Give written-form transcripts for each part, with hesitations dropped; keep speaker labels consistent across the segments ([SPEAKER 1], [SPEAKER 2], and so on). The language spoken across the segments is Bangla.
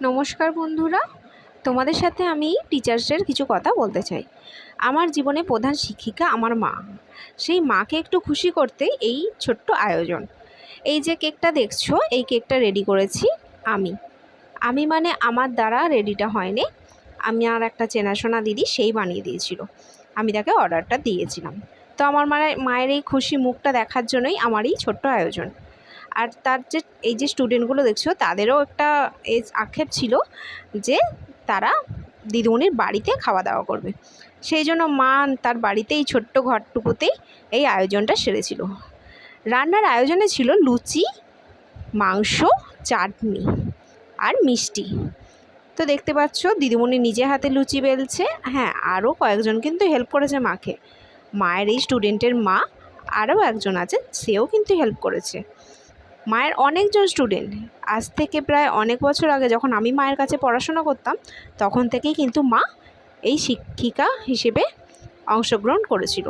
[SPEAKER 1] নমস্কার বন্ধুরা, তোমাদের সাথে আমি টিচার্সের কিছু কথা বলতে চাই। আমার জীবনে প্রধান শিক্ষিকা আমার মা। সেই মাকে একটু খুশি করতে এই ছোট্ট আয়োজন। এই যে কেকটা দেখছো, এই কেকটা রেডি করেছি আমি। আমি মানে আমার দ্বারা রেডিটা হয়নি, আমি আর একটা চেনাশোনা দিদি সেই বানিয়ে দিয়েছিল। আমি তাকে অর্ডারটা দিয়েছিলাম। তো আমার মায়ের এই খুশি মুখটা দেখার জন্যই আমার এই ছোট্ট আয়োজন। আর তার যে এই যে স্টুডেন্টগুলো দেখছো, তাদেরও একটা আক্ষেপ ছিল যে তারা দিদিমণির বাড়িতে খাওয়া দাওয়া করবে। সেই জন্য মা তার বাড়িতে এই ছোট্ট ঘরটুকুতেই এই আয়োজনটা সেরেছিল। রান্নার আয়োজনে ছিল লুচি, মাংস, চাটনি আর মিষ্টি। তো দেখতে পাচ্ছ দিদিমণি নিজে হাতে লুচি বেলছে। হ্যাঁ, আরও কয়েকজন কিন্তু হেল্প করেছে মাকে। মায়ের এই স্টুডেন্টের মা আরও একজন আছে, সেও কিন্তু হেল্প করেছে। মায়ের অনেকজন স্টুডেন্ট, আজ থেকে প্রায় অনেক বছর আগে যখন আমি মায়ের কাছে পড়াশোনা করতাম, তখন থেকেই কিন্তু মা এই শিক্ষিকা হিসেবে অংশগ্রহণ করেছিল।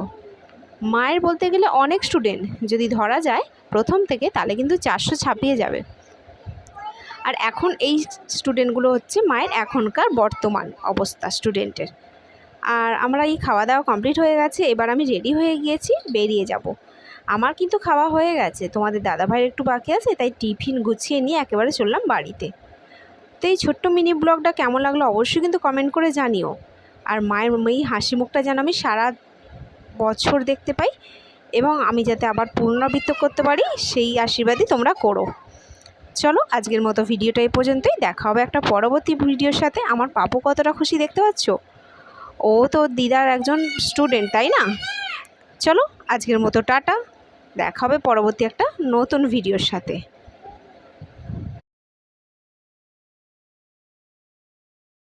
[SPEAKER 1] মায়ের বলতে গেলে অনেক স্টুডেন্ট যদি ধরা যায় প্রথম থেকে, তাহলে কিন্তু 400 ছাপিয়ে যাবে। আর এখন এই স্টুডেন্টগুলো হচ্ছে মায়ের এখনকার বর্তমান অবস্থা স্টুডেন্টের। আর আমরা এই খাওয়া দাওয়া কমপ্লিট হয়ে গেছে, এবার আমি রেডি হয়ে গিয়েছি, বেরিয়ে যাব। আমার কিন্তু খাওয়া হয়ে গেছে, তোমাদের দাদাভাইয়ের একটু বাকি আছে, তাই টিফিন গুছিয়ে নিয়ে একেবারে চললাম বাড়িতে। তো এই ছোট্ট মিনি ব্লগটা কেমন লাগলো অবশ্যই কিন্তু কমেন্ট করে জানিও। আর মায়ের এই হাসি মুখটা যেন আমি সারা বছর দেখতে পাই, এবং আমি যাতে আবার পুনরাবৃত্তি করতে পারি, সেই আশীর্বাদই তোমরা করো। চলো আজকের মতো ভিডিওটা এই পর্যন্তই, দেখা হবে একটা পরবর্তী ভিডিওর সাথে। আমার পাপু কতটা খুশি দেখতে পাচ্ছ, ও তো দিদার একজন স্টুডেন্ট, তাই না? চলো আজকের মতো টাটা, দেখা হবে পরবর্তী একটা নতুন ভিডিওর সাথে।